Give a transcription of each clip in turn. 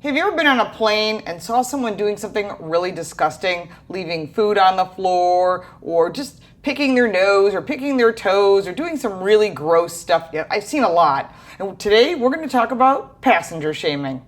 Have you ever been on a plane and saw someone doing something really disgusting, leaving food on the floor, or just picking their nose or picking their toes or doing some really gross stuff? Yeah, I've seen a lot. And today we're going to talk about passenger shaming.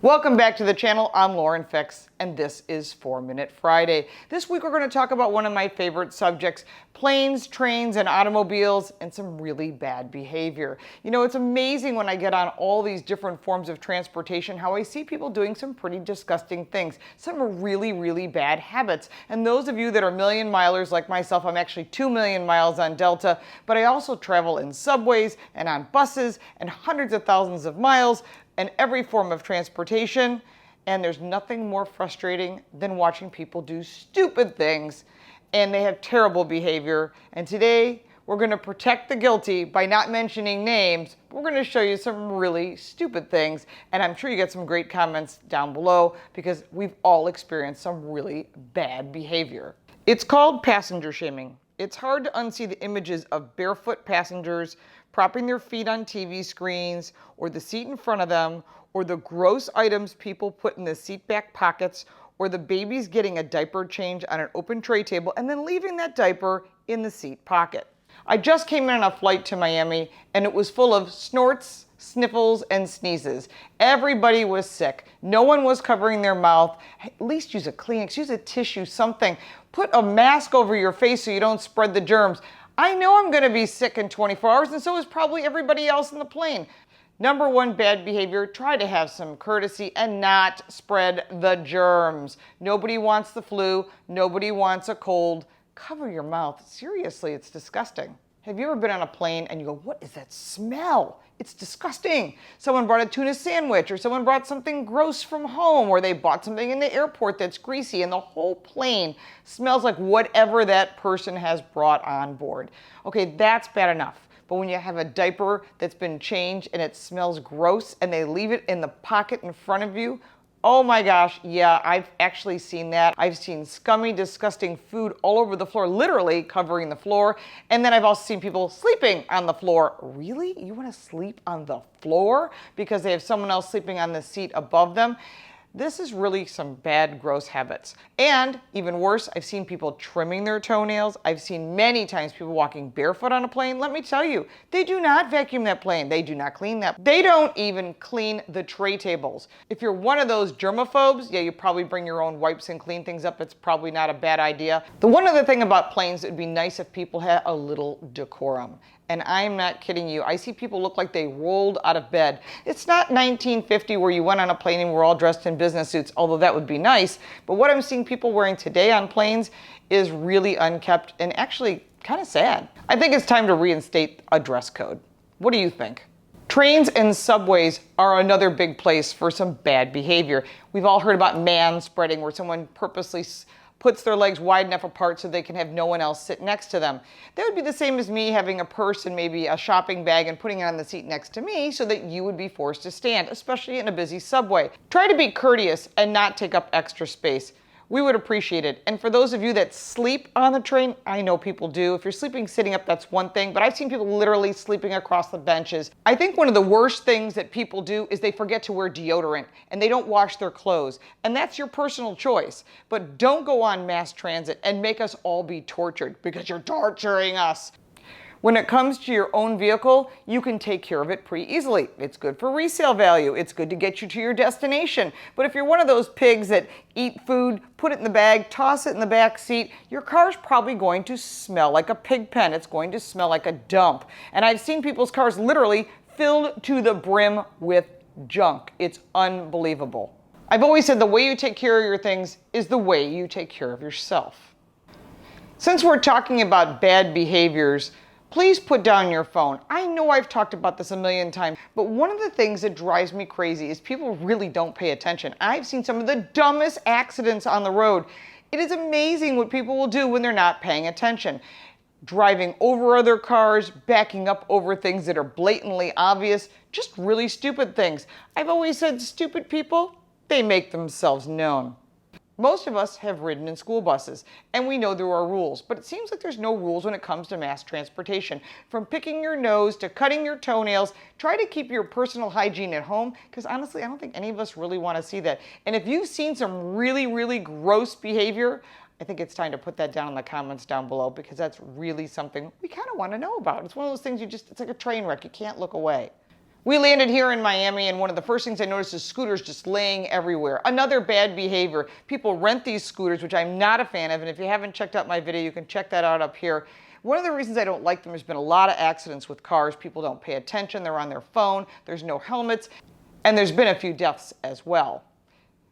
Welcome back to the channel. I'm Lauren Fix, and this is 4 Minute Friday. This week we're going to talk about one of my favorite subjects, planes, trains, and automobiles, and some really bad behavior. You know, it's amazing when I get on all these different forms of transportation how I see people doing some pretty disgusting things, some really, really bad habits. And those of you that are million milers like myself, I'm actually 2 million miles on Delta, but I also travel in subways and on buses and hundreds of thousands of miles and every form of transportation, and there's nothing more frustrating than watching people do stupid things, and they have terrible behavior. And today we're going to protect the guilty by not mentioning names. We're going to show you some really stupid things, and I'm sure you get some great comments down below because we've all experienced some really bad behavior. It's called passenger shaming. It's hard to unsee the images of barefoot passengers propping their feet on TV screens, or the seat in front of them, or the gross items people put in the seat back pockets, or the babies getting a diaper change on an open tray table and then leaving that diaper in the seat pocket. I just came in on a flight to Miami and it was full of snorts, sniffles, and sneezes. Everybody was sick. No one was covering their mouth. At least use a Kleenex, use a tissue, something. Put a mask over your face so you don't spread the germs. I know I'm going to be sick in 24 hours, and so is probably everybody else in the plane. Number one bad behavior, try to have some courtesy and not spread the germs. Nobody wants the flu. Nobody wants a cold. Cover your mouth. Seriously, it's disgusting. Have you ever been on a plane and you go, what is that smell? It's disgusting. Someone brought a tuna sandwich, or someone brought something gross from home, or they bought something in the airport that's greasy, and the whole plane smells like whatever that person has brought on board. Okay, that's bad enough. But when you have a diaper that's been changed and it smells gross and they leave it in the pocket in front of you, oh my gosh, yeah, I've actually seen that. I've seen scummy, disgusting food all over the floor, literally covering the floor. And then I've also seen people sleeping on the floor. Really? You want to sleep on the floor because they have someone else sleeping on the seat above them? This is really some bad, gross habits. And even worse, I've seen people trimming their toenails. I've seen many times people walking barefoot on a plane. Let me tell you, they do not vacuum that plane. They do not clean that. They don't even clean the tray tables. If you're one of those germaphobes, yeah, you probably bring your own wipes and clean things up. It's probably not a bad idea. The one other thing about planes, it'd be nice if people had a little decorum. And I'm not kidding you. I see people look like they rolled out of bed. It's not 1950 where you went on a plane and we're all dressed in business suits, although that would be nice. But what I'm seeing people wearing today on planes is really unkept and actually kind of sad. I think it's time to reinstate a dress code. What do you think? Trains and subways are another big place for some bad behavior. We've all heard about man spreading, where someone purposely puts their legs wide enough apart so they can have no one else sit next to them. That would be the same as me having a purse and maybe a shopping bag and putting it on the seat next to me so that you would be forced to stand, especially in a busy subway. Try to be courteous and not take up extra space. We would appreciate it. And for those of you that sleep on the train, I know people do. If you're sleeping sitting up, that's one thing, but I've seen people literally sleeping across the benches. I think one of the worst things that people do is they forget to wear deodorant and they don't wash their clothes. And that's your personal choice. But don't go on mass transit and make us all be tortured because you're torturing us. When it comes to your own vehicle, you can take care of it pretty easily. It's good for resale value. It's good to get you to your destination. But if you're one of those pigs that eat food, put it in the bag, toss it in the back seat, your car's probably going to smell like a pig pen. It's going to smell like a dump. And I've seen people's cars literally filled to the brim with junk. It's unbelievable. I've always said the way you take care of your things is the way you take care of yourself. Since we're talking about bad behaviors, please put down your phone. I know I've talked about this a million times, but one of the things that drives me crazy is people really don't pay attention. I've seen some of the dumbest accidents on the road. It is amazing what people will do when they're not paying attention. Driving over other cars, backing up over things that are blatantly obvious, just really stupid things. I've always said stupid people, they make themselves known. Most of us have ridden in school buses, and we know there are rules, but it seems like there's no rules when it comes to mass transportation. From picking your nose to cutting your toenails, try to keep your personal hygiene at home, because honestly, I don't think any of us really want to see that. And if you've seen some really, really gross behavior, I think it's time to put that down in the comments down below, because that's really something we kind of want to know about. It's one of those things it's like a train wreck. You can't look away. We landed here in Miami, and one of the first things I noticed is scooters just laying everywhere. Another bad behavior. People rent these scooters, which I'm not a fan of, and if you haven't checked out my video, you can check that out up here. One of the reasons I don't like them, there's been a lot of accidents with cars. People don't pay attention, they're on their phone, there's no helmets, and there's been a few deaths as well.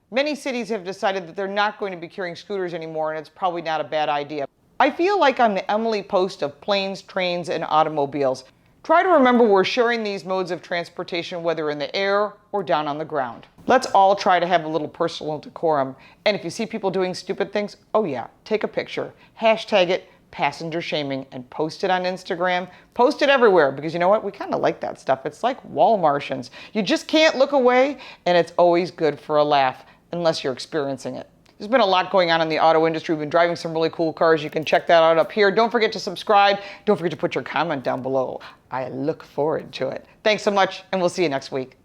Many cities have decided that they're not going to be carrying scooters anymore, and it's probably not a bad idea. I feel like I'm the Emily Post of planes, trains, and automobiles. Try to remember we're sharing these modes of transportation, whether in the air or down on the ground. Let's all try to have a little personal decorum. And if you see people doing stupid things, oh yeah, take a picture, hashtag it, passenger shaming, and post it on Instagram. Post it everywhere, because you know what? We kind of like that stuff. It's like wall Martians. You just can't look away, and it's always good for a laugh, unless you're experiencing it. There's been a lot going on in the auto industry. We've been driving some really cool cars. You can check that out up here. Don't forget to subscribe. Don't forget to put your comment down below. I look forward to it. Thanks so much, and we'll see you next week.